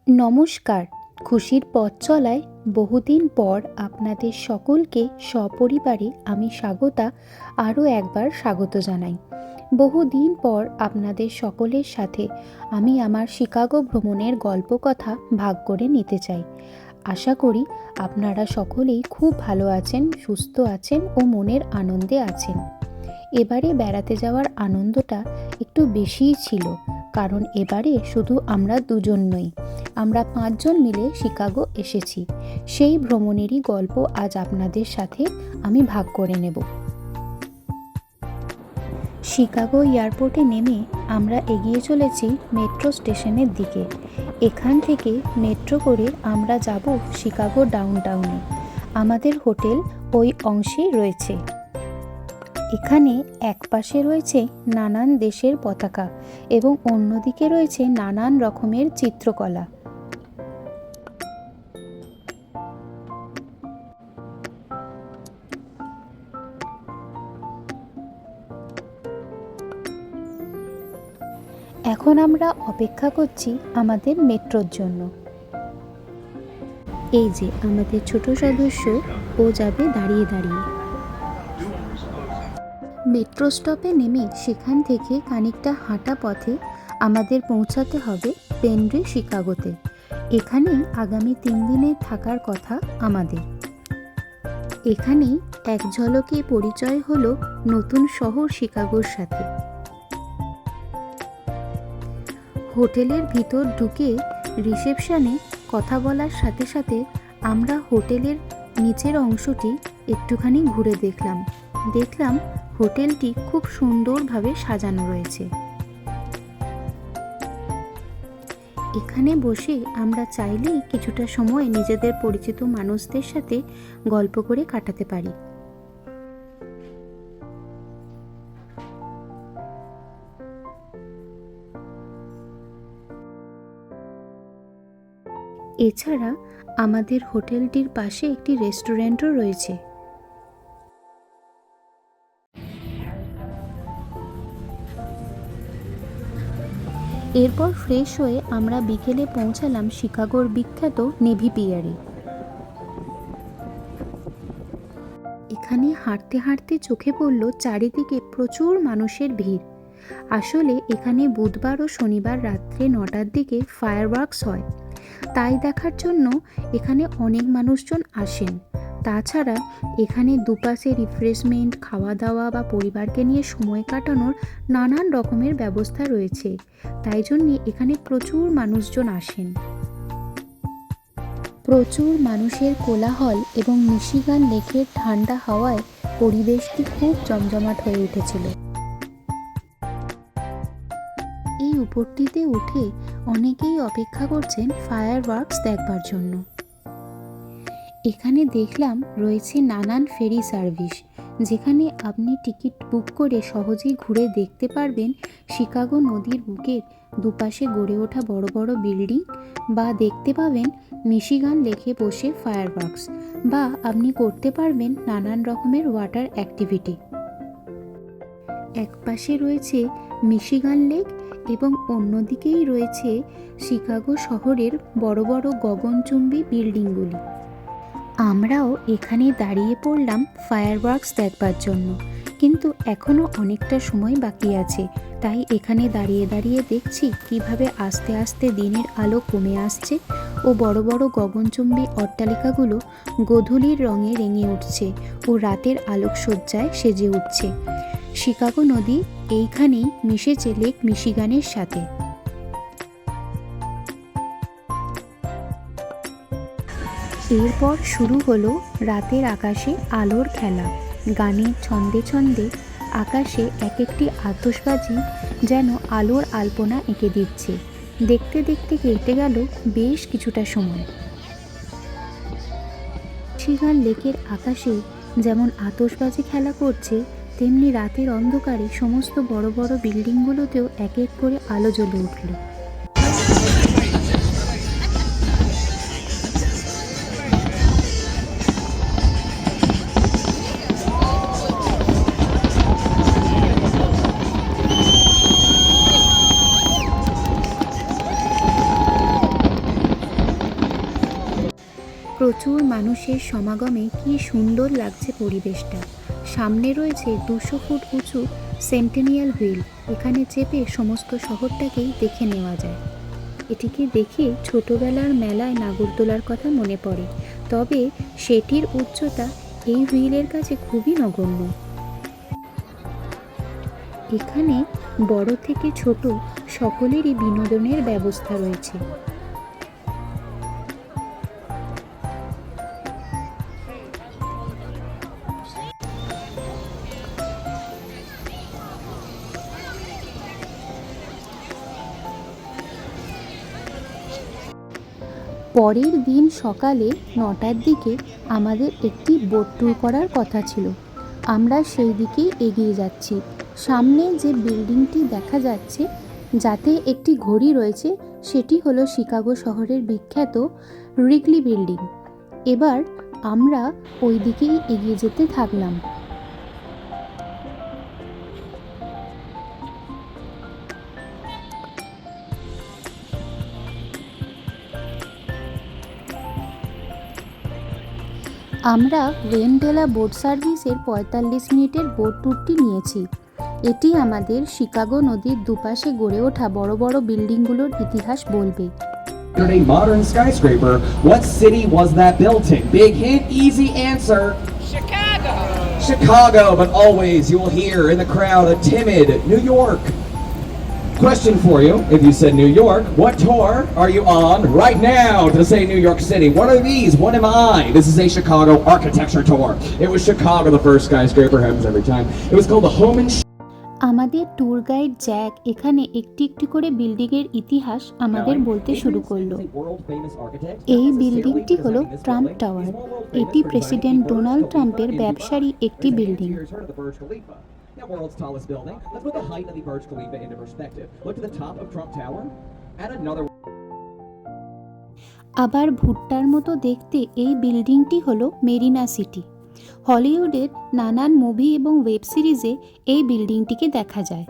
নমস্কার। খুশির পথ চলায় বহুদিন পর আপনাদের সকলকে সপরিবারে আমি আরও একবার স্বাগত জানাই। বহুদিন পর আপনাদের সকলের সাথে আমি আমার শিকাগো ভ্রমণের গল্পকথা ভাগ করে নিতে চাই। আশা করি আপনারা সকলেই খুব ভালো আছেন, সুস্থ আছেন ও মনের আনন্দে আছেন। এবারে বেড়াতে যাওয়ার আনন্দটা একটু বেশিই ছিল, কারণ এবারে শুধু আমরা দুজন নই, আমরা 5 জন মিলে শিকাগো এসেছি। সেই ভ্রমণেরই গল্প আজ আপনাদের সাথে আমি ভাগ করে নেব। শিকাগো এয়ারপোর্টে নেমে আমরা এগিয়ে চলেছি মেট্রো স্টেশনের দিকে। এখান থেকে মেট্রো করে আমরা যাব শিকাগো ডাউনটাউনে। আমাদের হোটেল ওই অংশেই রয়েছে। এখানে এক পাশে রয়েছে নানান দেশের পতাকা এবং অন্যদিকে রয়েছে নানান রকমের চিত্রকলা। এখন আমরা অপেক্ষা করছি আমাদের মেট্রোর জন্য। এই যে আমাদের ছোট সদস্য, ও যাবে দাঁড়িয়ে দাঁড়িয়ে। মেট্রো স্টপে নেমে সেখান থেকে খানিকটা হাঁটা পথে আমাদের পৌঁছাতে হবে পেনরি শিকাগোতে। এখানেই আগামী 3 দিনে থাকার কথা আমাদের। এখানেই এক ঝলকে পরিচয় হলো নতুন শহর শিকাগোর সাথে। হোটেলের ভিতর ঢুকে রিসেপশনে কথা বলার সাথে সাথে আমরা হোটেলের নিচের অংশটি একটুখানি ঘুরে দেখলাম হোটেলটি খুব সুন্দরভাবে সাজানো রয়েছে। এখানে বসে আমরা চাইলেই কিছুটা সময় নিজেদের পরিচিত মানুষদের সাথে গল্প করে কাটাতে পারি। এছাড়া আমাদের হোটেলটির পাশে একটি রেস্টুরেন্টও রয়েছে। এরপর ফ্রেশ হয়ে আমরা বিকেলে পৌঁছালাম শিকাগোর বিখ্যাত নেভি পিয়ারে। এখানে হাঁটতে হাঁটতে চোখে পড়ল চারিদিকে প্রচুর মানুষের ভিড়। আসলে এখানে বুধবার ও শনিবার রাত্রে 9টার দিকে ফায়ারওয়ার্কস হয়, তাই দেখার জন্য এখানে অনেক মানুষজন আসেন। তাছাড়া এখানে দুপাশে রিফ্রেশমেন্ট, খাওয়া দাওয়া বা পরিবারকে নিয়ে সময় কাটানোর নানান রকমের ব্যবস্থা রয়েছে, তাই জন্যে এখানে প্রচুর মানুষজন আসেন। প্রচুর মানুষের কোলাহল এবং মিশিগান লেকের ঠান্ডা হাওয়ায় পরিবেশটি খুব জমজমাট হয়ে উঠেছিল। এই উপরটিতে উঠে অনেকেই অপেক্ষা করছেন ফায়ারওয়ার্কস দেখবার জন্য। এখানে দেখলাম রয়েছে নানান ফেরি সার্ভিস, যেখানে আপনি টিকিট বুক করে সহজেই ঘুরে দেখতে পারবেন শিকাগো নদীর বুকের দুপাশে গড়ে ওঠা বড় বড় বিল্ডিং, বা দেখতে পাবেন মিশিগান লেকে বসে ফায়ারওয়ার্কস, বা আপনি করতে পারবেন নানান রকমের ওয়াটার অ্যাক্টিভিটি। এক পাশে রয়েছে মিশিগান লেক এবং অন্যদিকেই রয়েছে শিকাগো শহরের বড় বড় গগনচুম্বী বিল্ডিংগুলি। আমরাও এখানে দাঁড়িয়ে পড়লাম ফায়ারওয়ার্কস দেখবার জন্য, কিন্তু এখনও অনেকটা সময় বাকি আছে, তাই এখানে দাঁড়িয়ে দাঁড়িয়ে দেখছি কিভাবে আস্তে আস্তে দিনের আলো কমে আসছে ও বড় বড় গগনচুম্বী অট্টালিকাগুলো গোধূলির রঙে রেঙে উঠছে ও রাতের আলোকসজ্জায় সেজে উঠছে। শিকাগো নদী এইখানেই মিশেছে লেক মিশিগানের সাথে। এরপর শুরু হলো রাতের আকাশে আলোর খেলা। গানের ছন্দে ছন্দে আকাশে এক একটি আতশবাজি যেন আলোর আলপনা এঁকে দিচ্ছে। দেখতে দেখতে কেটে গেল বেশ কিছুটা সময়। মিশিগান লেকের আকাশে যেমন আতশবাজি খেলা করছে, তেমনি রাতের অন্ধকারে সমস্ত বড় বড় বিল্ডিংগুলোতেও এক এক করে আলো জ্বলে উঠল। প্রচুর মানুষের সমাগমে কি সুন্দর লাগছে পরিবেশটা। সামনে রয়েছে 200 ফুট উঁচু সেন্টেনিয়াল হুইল। এখানে চেপে সমস্ত শহরটাকেই দেখে নেওয়া যায়। এটিকে দেখে ছোটবেলার মেলায় নাগরদোলার কথা মনে পড়ে, তবে সেটির উচ্চতা এই হুইলের কাছে খুবই নগণ্য। এখানে বড় থেকে ছোট সকলেরই বিনোদনের ব্যবস্থা রয়েছে। পরের দিন সকালে 9টার দিকে আমাদের একটি বোট ট্যুর করার কথা ছিল। আমরা সেই দিকেই এগিয়ে যাচ্ছি। সামনে যে বিল্ডিংটি দেখা যাচ্ছে, যাতে একটি ঘড়ি রয়েছে, সেটি হলো শিকাগো শহরের বিখ্যাত রিগলি বিল্ডিং। এবার আমরা ওই দিকেই এগিয়ে যেতে থাকলাম। আমরা ওয়েন্ডেলা বোট সার্ভিসের 45 মিনিটের বোট ট্যুরটি নিয়েছি। এটি আমাদের শিকাগো নদীর দুপাশে গড়ে ওঠা বড় বড় বিল্ডিংগুলোর ইতিহাস বলবে। A modern skyscraper. What city was that built in? Big hint, easy answer. Chicago. Chicago, but always you will hear in the crowd a timid New York. Question for you, if you said New York, what tour are you on right now to say New York City? What are these? What am I? This is a Chicago architecture tour. It was Chicago, the first skyscraper, happens every time. It was called the Homan. আমাদের tour guide Jack এখানে একটি একটি করে বিল্ডিংয়ের ইতিহাস আমাদের বলতে শুরু করলো। এই বিল্ডিংটি হলো ট্রাম্প টাওয়ার। এটি প্রেসিডেন্ট ডোনাল্ড ট্রাম্পের ব্যবসারই একটি building. The world's tallest building. Let's put the height of the Burj Khalifa into perspective. Look to the top of Trump Tower. Add another. আবার ভুট্টার মতো দেখতে এই বিল্ডিংটি হলো মেরিনা সিটি। হলিউডের নানান মুভি এবং ওয়েব সিরিজে এই বিল্ডিংটিকে দেখা যায়।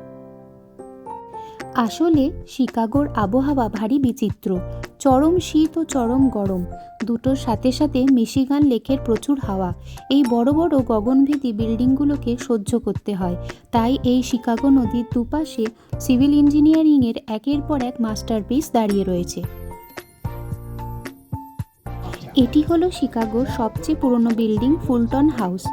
আসলে শিকাগোর আবহাওয়া ভারী বিচিত্র। চরম শীত ও চরম গরম দুটোর সাথে সাথে মিশিগান লেকের প্রচুর হাওয়া। এই বড় বড় গগনভেদী বিল্ডিংগুলোকে সহ্য করতে হয়। তাই এই শিকাগো নদীর দুপাশে সিভিল ইঞ্জিনিয়ারিংয়ের একের পর এক মাস্টারপিস দাঁড়িয়ে রয়েছে। এটি হলো শিকাগোর সবচেয়ে পুরনো বিল্ডিং, ফুলটন হাউস।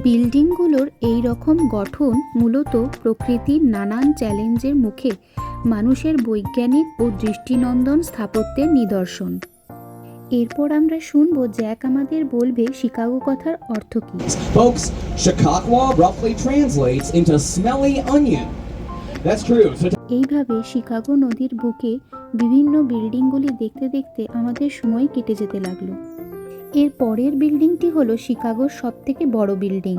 বিল্ডিংগুলোর এই রকম গঠন মূলত প্রকৃতির নানান চ্যালেঞ্জের মুখে মানুষের বৈজ্ঞানিক ও দৃষ্টিনন্দন স্থাপত্যের নিদর্শন। এরপর আমরা শুনবো জ্যাক আমাদের বলবে শিকাগো কথার অর্থ কী। Folks, Chicago roughly translates into smelly onion. That's true. এইভাবে শিকাগো নদীর বুকে বিভিন্ন বিল্ডিংগুলি দেখতে দেখতে আমাদের সময় কেটে যেতে লাগলো। এর পরের বিল্ডিংটি হলো শিকাগোর সবথেকে বড় building.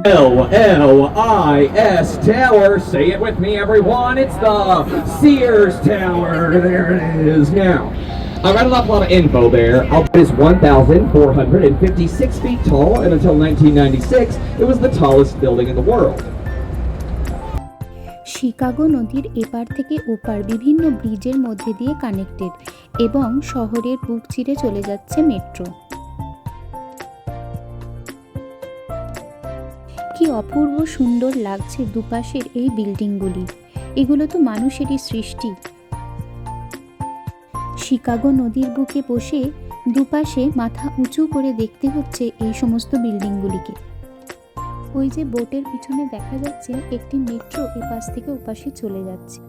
LLIS Tower. Say it with me, everyone. It's the Sears Tower. There it is. Now, I read a lot of info there. It is 1,456 feet tall, and until 1996, it was the tallest building in the world. Chicago নদীর এপার থেকে ওপার বিভিন্ন ব্রিজের মধ্যে দিয়ে connected এবং শহরের বুক চিরে চলে যাচ্ছে মেট্রো। কি অপূর্ব সুন্দর লাগছে দুপাশের এই বিল্ডিংগুলি। এগুলো তো মানুষেরই সৃষ্টি। শিকাগো নদীর বুকে বসে দুপাশে মাথা উঁচু করে দেখতে হচ্ছে এই সমস্ত বিল্ডিংগুলিকে। ওই যে বোটের পিছনে দেখা যাচ্ছে একটি মেট্রো এপাশ থেকে ওপাশে চলে যাচ্ছে।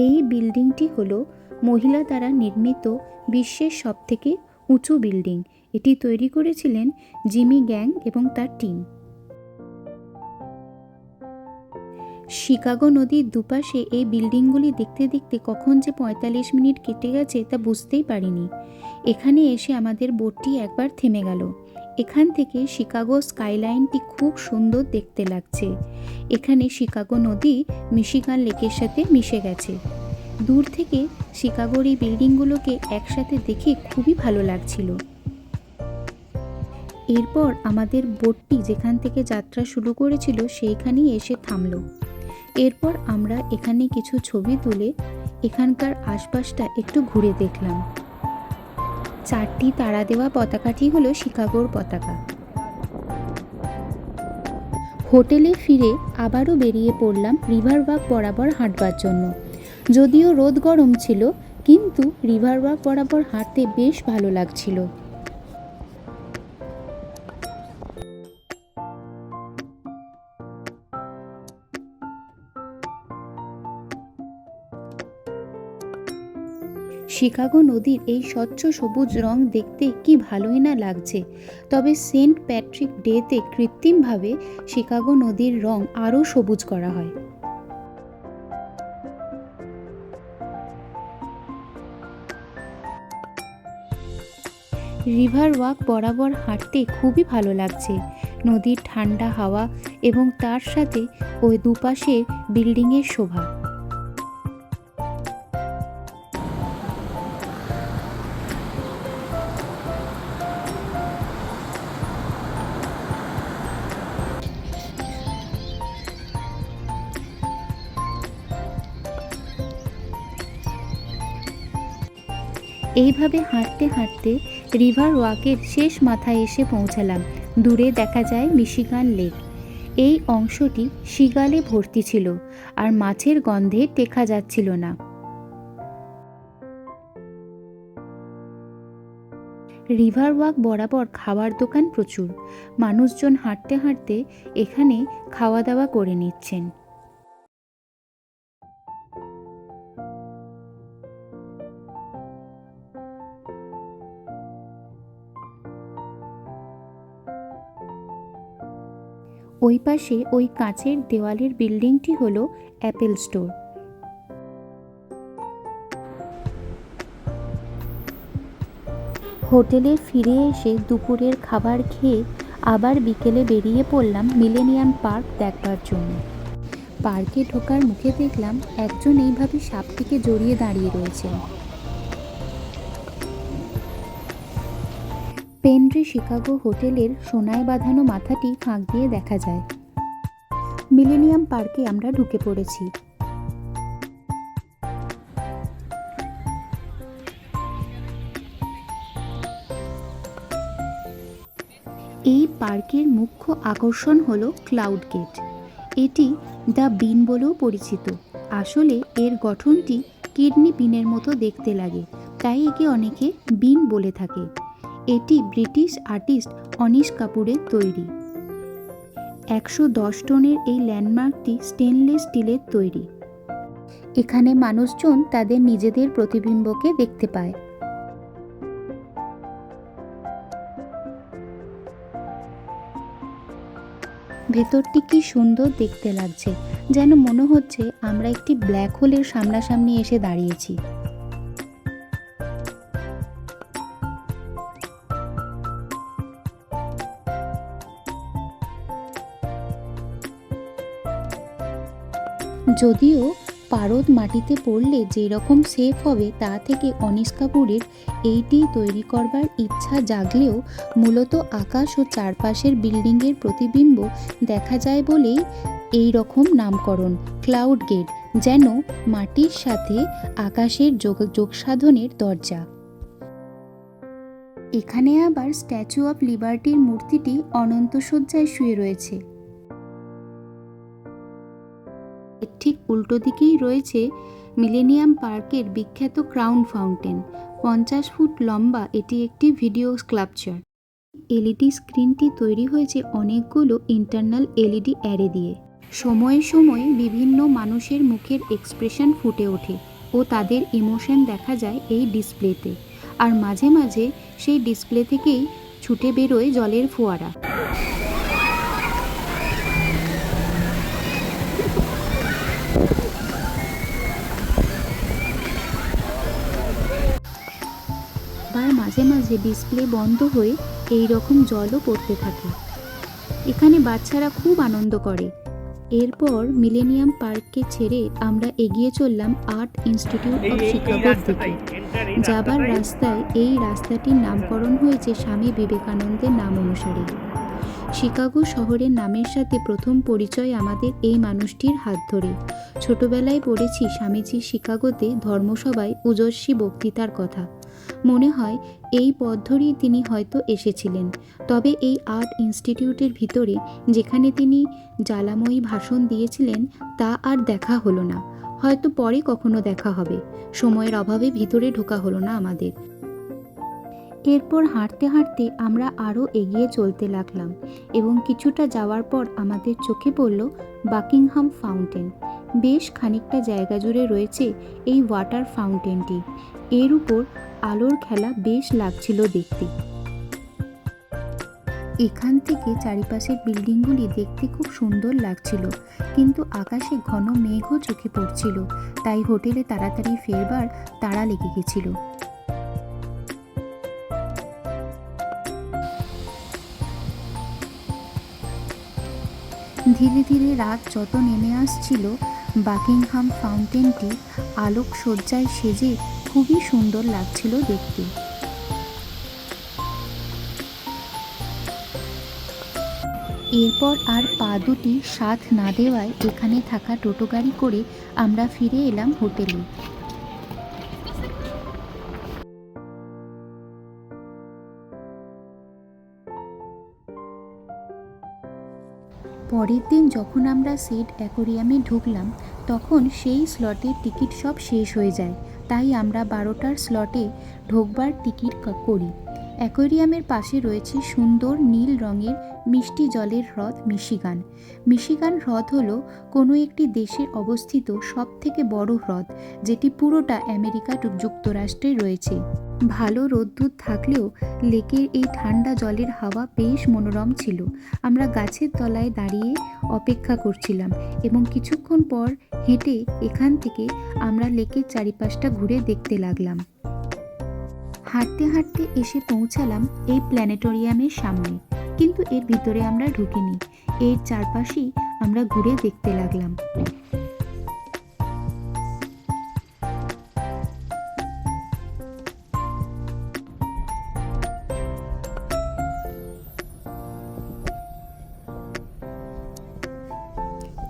এই বিল্ডিংটি হলো মহিলা দ্বারা নির্মিত বিশ্বের সবথেকে উঁচু বিল্ডিং। এটি তৈরি করেছিলেন জিমি গ্যাং এবং তার টিম। শিকাগো নদীর দুপাশে এই বিল্ডিংগুলি দেখতে দেখতে কখন যে 45 মিনিট কেটে গেছে তা বুঝতেই পারিনি। এখানে এসে আমাদের বোটটি একবার থেমে গেল। এখান থেকে শিকাগো স্কাইলাইনটি খুব সুন্দর দেখতে লাগছে। এখানে শিকাগো নদী মিশিগান লেকের সাথে মিশে গেছে। দূর থেকে শিকাগোর এই বিল্ডিংগুলোকে একসাথে দেখে খুবই ভালো লাগছিল। এরপর আমাদের বোটটি যেখান থেকে যাত্রা শুরু করেছিল সেইখানেই এসে থামলো। এরপর আমরা এখানে কিছু ছবি তুলে এখানকার আশপাশটা একটু ঘুরে দেখলাম। 4টি তারা দেওয়া পতাকাটি হলো শিকাগোর পতাকা। হোটেলে ফিরে আবারও বেরিয়ে পড়লাম রিভার ওয়াক বরাবর হাঁটবার জন্য। যদিও রোদ গরম ছিল, কিন্তু রিভার ওয়াক বরাবর হাঁটতে বেশ ভালো লাগছিল। শিকাগো নদীর এই স্বচ্ছ সবুজ রং দেখতে কি ভালোই না লাগছে। তবে সেন্ট প্যাট্রিক ডেতে কৃত্রিমভাবে শিকাগো নদীর রং আরও সবুজ করা হয়। রিভার ওয়াক বরাবর হাঁটতে খুবই ভালো লাগছে। নদীর ঠান্ডা হাওয়া এবং তার সাথে ওই দুপাশের বিল্ডিংয়ের শোভা। এইভাবে হাঁটতে হাঁটতে রিভার ওয়াকের শেষ মাথায় এসে পৌঁছালাম। দূরে দেখা যায় মিশিগান লেক। এই অংশটি সিগালে ভর্তি ছিল আর মাছের গন্ধে টেকা যাচ্ছিল না। রিভার ওয়াক বরাবর খাবার দোকান প্রচুর। মানুষজন হাঁটতে হাঁটতে এখানে খাওয়া দাওয়া করে নিচ্ছেন। ওই পাশে ওই কাঁচের দেওয়ালের বিল্ডিংটি হলো অ্যাপেল স্টোর। হোটেলে ফিরে এসে দুপুরের খাবার খেয়ে আবার বিকেলে বেরিয়ে পড়লাম মিলেনিয়াম পার্ক দেখবার জন্য। পার্কে ঢোকার মুখে দেখলাম একজন এইভাবে সাপটিকে জড়িয়ে দাঁড়িয়ে রয়েছে। পেনরি শিকাগো হোটেলের সোনায় বাঁধানো মাথাটি ফাঁক দিয়ে দেখা যায়। মিলেনিয়াম পার্কে আমরা ঢুকে পড়েছি। এই পার্কের মুখ্য আকর্ষণ হলো ক্লাউড গেট। এটি দ্য বিন বলেও পরিচিত। আসলে এর গঠনটি কিডনি বিনের মতো দেখতে লাগে, তাই একে অনেকে বিন বলে থাকে। এটি ব্রিটিশ আর্টিস্ট অনিশ কাপুরের তৈরি। 110 টনের এই ল্যান্ডমার্কটি স্টেনলেস স্টিলের তৈরি। এখানে মানুষজন তাদের নিজেদের প্রতিবিম্বকে দেখতে পায়। ভেতরটি কি সুন্দর দেখতে লাগছে, যেন মনে হচ্ছে আমরা একটি ব্ল্যাক হোলের সামনাসামনি এসে দাঁড়িয়েছি। যদিও পারদ মাটিতে পড়লে যেরকম সেফ হবে তা থেকে অনিশ কাপুরের এইটি তৈরি করবার ইচ্ছা জাগলেও মূলত আকাশ ও চারপাশের বিল্ডিংয়ের প্রতিবিম্ব দেখা যায় বলেই এই রকম নামকরণ ক্লাউড গেট, যেন মাটির সাথে আকাশের যোগসাধনের দরজা। এখানে আবার স্ট্যাচু অফ লিবার্টির মূর্তিটি অনন্ত শয্যায় শুয়ে রয়েছে। ঠিক উল্টো দিকেই রয়েছে মিলেনিয়াম পার্কের বিখ্যাত ক্রাউন ফাউন্টেন। 50 ফুট লম্বা এটি একটি ভিডিও স্কাল্পচার। এলইডি স্ক্রিনটি তৈরি হয়েছে অনেকগুলো ইন্টারনাল এলইডি অ্যারে দিয়ে। সময়ে সময়ে বিভিন্ন মানুষের মুখের এক্সপ্রেশন ফুটে ওঠে ও তাদের ইমোশন দেখা যায় এই ডিসপ্লেতে। আর মাঝে মাঝে সেই ডিসপ্লে থেকেই ছুটে বেরোয় জলের ফোয়ারা। মাঝে মাঝে ডিসপ্লে বন্ধ হয়ে এই রকম জলও পড়তে থাকে। এখানে বাচ্চারা খুব আনন্দ করে। এরপর মিলেনিয়াম পার্ককে ছেড়ে আমরা এগিয়ে চললাম আর্ট ইনস্টিটিউট অফ শিকাগোর দিকে। যাবার রাস্তায় এই রাস্তাটির নামকরণ হয়েছে স্বামী বিবেকানন্দের নাম অনুসারে। শিকাগো শহরের নামের সাথে প্রথম পরিচয় আমাদের এই মানুষটির হাত ধরে। ছোটবেলায় পড়েছি স্বামীজির শিকাগোতে ধর্মসভায় ওজস্বী বক্তৃতার কথা। মনে হয় এই পথ ধরেই তিনি হয়তো এসেছিলেন। তবে এই আর্ট ইনস্টিটিউটের ভিতরে যেখানে তিনি জ্বালাময়ী ভাষণ দিয়েছিলেন তা আর দেখা হলো না। হয়তো পরে কখনো দেখা হবে। সময়ের অভাবে ভিতরে ঢোকা হলো না আমাদের। এরপর হাঁটতে হাঁটতে আমরা আরও এগিয়ে চলতে লাগলাম এবং কিছুটা যাওয়ার পর আমাদের চোখে পড়ল বাকিংহাম ফাউন্টেন। বেশ খানিকটা জায়গা জুড়ে রয়েছে এই ওয়াটার ফাউন্টেনটি। এর উপর আলোর খেলা বেশ লাগছিল দেখতে। এখান থেকে চারিপাশের বিল্ডিংগুলি দেখতে খুব সুন্দর লাগছিল, কিন্তু আকাশে ঘন মেঘও চোখে পড়ছিল, তাই হোটেলে তাড়াতাড়ি ফেরবার তাড়া লেগে গেছিল। ধীরে ধীরে রাত যত নেমে আসছিল, বাকিংহাম ফাউন্টেনটি আলোকসজ্জায় সেজে খুবই সুন্দর লাগছিল দেখতে। এরপর আর পা দুটি সাথ না দেওয়ায় এখানে থাকা টোটো গাড়ি করে আমরা ফিরে এলাম হোটেলে। পরের দিন যখন আমরা সেড অ্যাকোরিয়ামে ঢুকলাম তখন সেই স্লটের টিকিট সব শেষ হয়ে যায়, তাই আমরা 12টার স্লটে ঢোকবার টিকিট করি। অ্যাকোরিয়ামের পাশে রয়েছে সুন্দর নীল রঙের মিষ্টি জলের হ্রদ মিশিগান। মিশিগান হ্রদ হলো কোনো একটি দেশে অবস্থিত সবথেকে বড় হ্রদ, যেটি পুরোটা আমেরিকা যুক্তরাষ্ট্রে রয়েছে। ভালো রোদ্দুর থাকলেও লেকের এই ঠান্ডা জলের হাওয়া বেশ মনোরম ছিল। আমরা গাছের তলায় দাঁড়িয়ে অপেক্ষা করছিলাম এবং কিছুক্ষণ পর হেঁটে এখান থেকে আমরা লেকের চারিপাশটা ঘুরে দেখতে লাগলাম। হাঁটতে হাঁটতে এসে পৌঁছালাম এই প্ল্যানেটোরিয়ামের সামনে, কিন্তু এর ভিতরে আমরা ঢুকিনি। এর চারপাশেই আমরা ঘুরে দেখতে লাগলাম।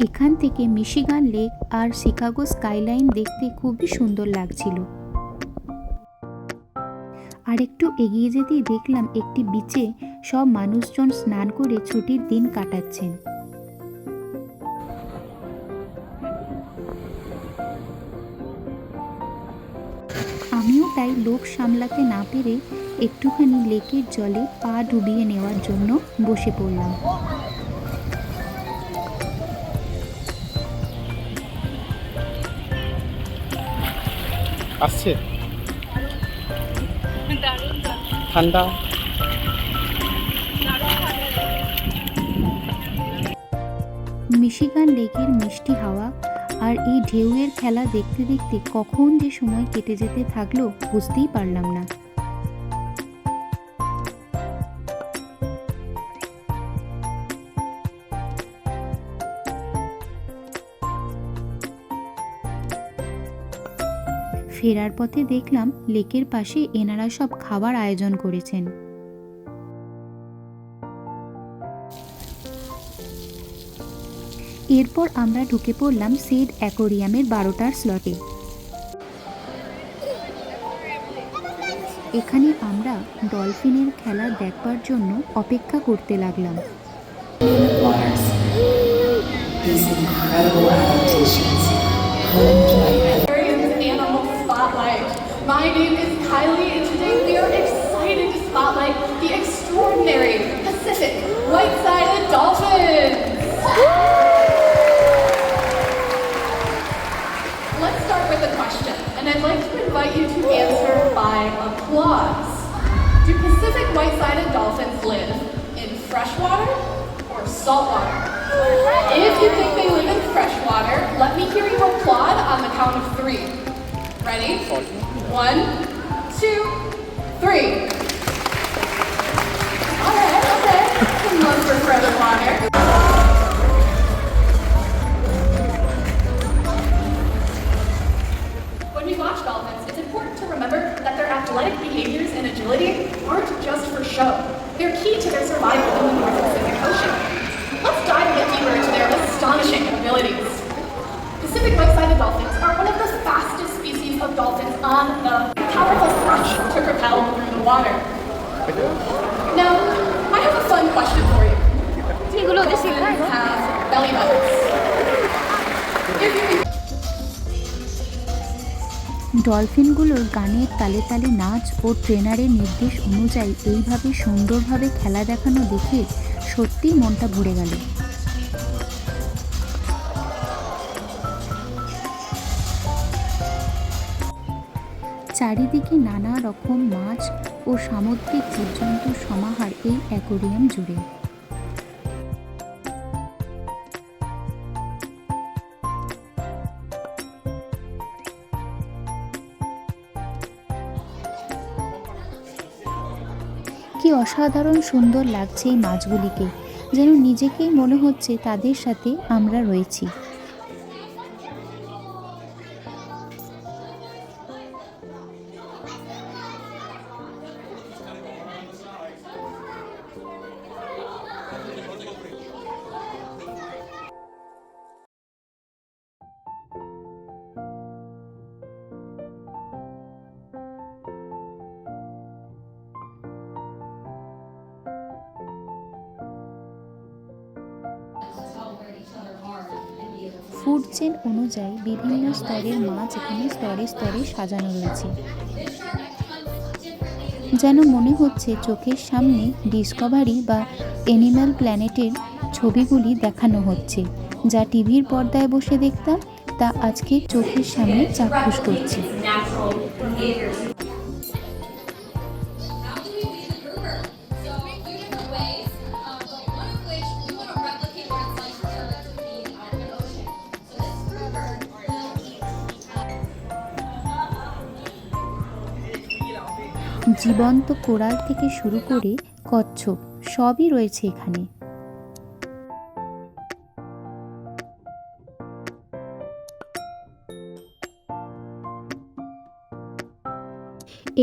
এখান থেকে মিশিগান লেক আর শিকাগো স্কাইলাইন দেখতে খুবই সুন্দর লাগছিল। আর একটু এগিয়ে যেতেই দেখলাম একটি বিচে সব মানুষজন স্নান করে ছুটির দিন কাটাচ্ছেন। আমিও তাই লোভ সামলাতে না পেরে একটুখানি লেকের জলে পা ডুবিয়ে নেওয়ার জন্য বসে পড়লাম। আসছে ঠান্ডা। মিশিগান লেকের মিষ্টি হাওয়া আর এই ঢেউয়ের খেলা দেখতে দেখতে কখন যে সময় কেটে যেতে থাকলো বুঝতেই পারলাম না। ফেরার পথে দেখলাম লেকের পাশে এনারা সব খাবার আয়োজন করেছেন। এরপর আমরা ঢুকে পড়লাম সেড অ্যাকোরিয়ামের 12টার স্লটে। এখানে আমরা ডলফিনের খেলা দেখবার জন্য অপেক্ষা করতে লাগলাম। My name is Kylie, and today we are excited to spotlight the extraordinary Pacific white-sided dolphins. Let's start with a question, and I'd like to invite you to answer by applause. Do Pacific white-sided dolphins live in freshwater or saltwater? If you think they live in freshwater, let me hear you applaud on the count of 3. Ready? 1, 2, 3. Okay. Some love for freshwater. When we watch dolphins, it's important to remember show. They're key to their survival in the North Pacific Ocean. Let's dive a bit deeper into their astonishing abilities. Pacific white-sided dolphins are one of the fastest species of dolphins on the powerful thrust to propel through the water. Now, I have a fun question for you. Dolphins have belly buttons. If you ডলফিনগুলোর গানের তালে তালে নাচ ও ট্রেনারের নির্দেশ অনুযায়ী এইভাবে সুন্দরভাবে খেলা দেখানো দেখে সত্যিই মনটা ভরে গেল। চারিদিকে নানা রকম মাছ ও সামুদ্রিক জীবজন্তুর সমাহার এই অ্যাকোয়ারিয়াম জুড়ে। কি অসাধারণ সুন্দর লাগছে এই মাছগুলিকে, যেন নিজেকেই মনে হচ্ছে তাদের সাথে আমরা রয়েছি। ফুড চেন অনুযায়ী বিভিন্ন স্তরের মাছ এখানে স্তরে স্তরে সাজানো রয়েছে, যেন মনে হচ্ছে চোখের সামনে ডিসকভারি বা অ্যানিম্যাল প্ল্যানেটের ছবিগুলি দেখানো হচ্ছে। যা টিভির পর্দায় বসে দেখতাম তা আজকে চোখের সামনে চাক্ষুষ করছি। জীবন্ত কোরাল থেকে শুরু করে কচ্ছপ সবই রয়েছে এখানে।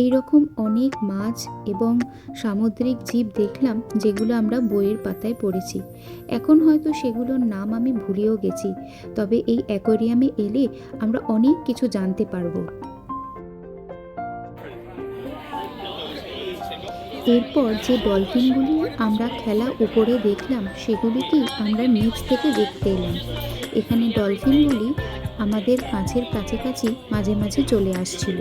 এইরকম অনেক মাছ এবং সামুদ্রিক জীব দেখলাম যেগুলো আমরা বইয়ের পাতায় পড়েছি। এখন হয়তো সেগুলোর নাম আমি ভুলেও গেছি, তবে এই অ্যাকোয়ারিয়ামে এলে আমরা অনেক কিছু জানতে পারবো। এরপর যে ডলফিনগুলি আমরা খেলা উপরে দেখলাম সেগুলিকেই আমরা নিচ থেকে দেখতে এলাম। এখানে ডলফিনগুলি আমাদের কাছের কাছাকাছি মাঝে মাঝে চলে আসছিল।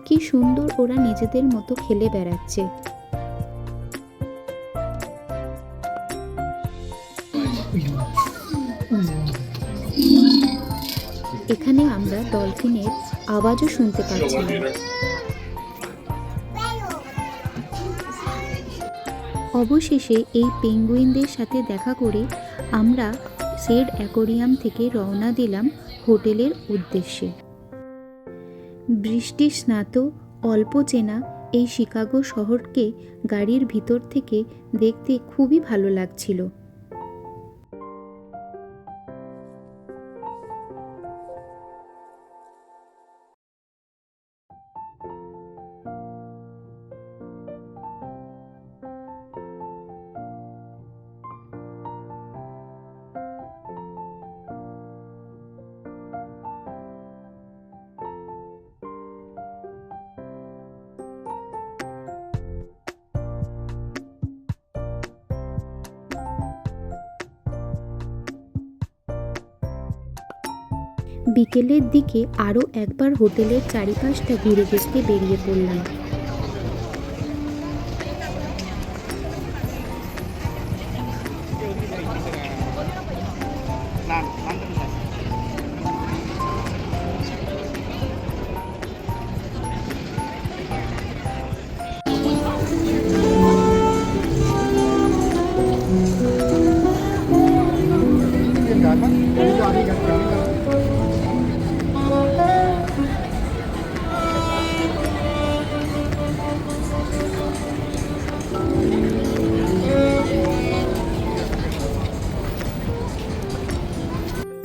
কি সুন্দর ওরা নিজেদের মতো খেলে বেড়াচ্ছে। এখানে আমরা ডলফিনের আওয়াজও শুনতে পাচ্ছিলাম। অবশেষে এই পেঙ্গুইনদের সাথে দেখা করে আমরা সেড অ্যাকোয়ারিয়াম থেকে রওনা দিলাম হোটেলের উদ্দেশ্যে। বৃষ্টি স্নাত অল্প চেনা এই শিকাগো শহরকে গাড়ির ভিতর থেকে দেখতে খুবই ভালো লাগছিল। বিকেলের দিকে আরও একবার হোটেলের চারিপাশটা ঘুরে দেখতে বেরিয়ে পড়লাম।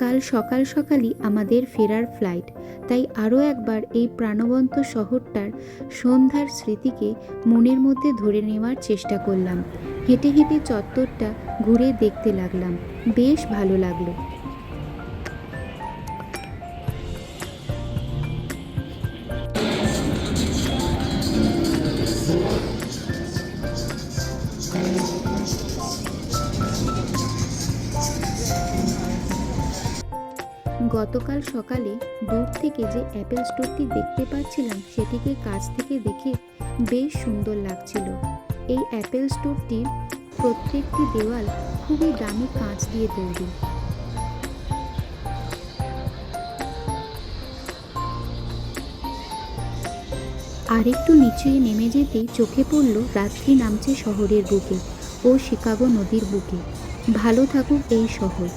কাল সকাল সকালই আমাদের ফেরার ফ্লাইট, তাই আরও একবার এই প্রাণবন্ত শহরটার সন্ধ্যার স্মৃতিকে মনের মধ্যে ধরে নেওয়ার চেষ্টা করলাম। হেঁটে হেঁটে চত্বরটা ঘুরে দেখতে লাগলাম, বেশ ভালো লাগলো। গতকাল সকালে দূর থেকে যে অ্যাপেল স্টোরটি দেখতে পাচ্ছিলাম সেটিকে কাছ থেকে দেখে বেশ সুন্দর লাগছিল। এই অ্যাপেল স্টোরটির প্রত্যেকটি দেওয়াল খুবই দামি কাঁচ দিয়ে তৈরি। আর একটু নিচে নেমে যেতেই চোখে পড়ল রাত্রি নামছে শহরের বুকে ও শিকাগো নদীর বুকে। ভালো থাকুক এই শহর।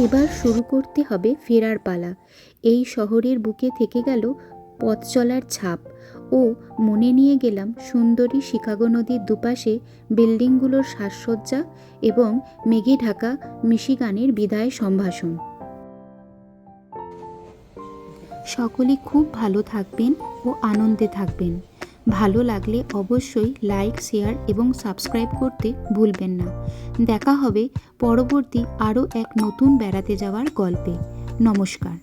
এবার শুরু করতে হবে ফেরার পালা। এই শহরের বুকে থেকে গেল পথ চলার ছাপ ও মনে নিয়ে গেলাম সুন্দরী শিকাগো নদীর দুপাশে বিল্ডিংগুলোর সাজসজ্জা এবং মেঘে ঢাকা মিশিগানের বিদায় সম্ভাষণ। সকলে খুব ভালো থাকবেন ও আনন্দে থাকবেন। ভালো লাগলে অবশ্যই লাইক, শেয়ার এবং সাবস্ক্রাইব করতে ভুলবেন না। দেখা হবে পরবর্তী আরও এক নতুন বেড়াতে যাওয়ার গল্পে। নমস্কার।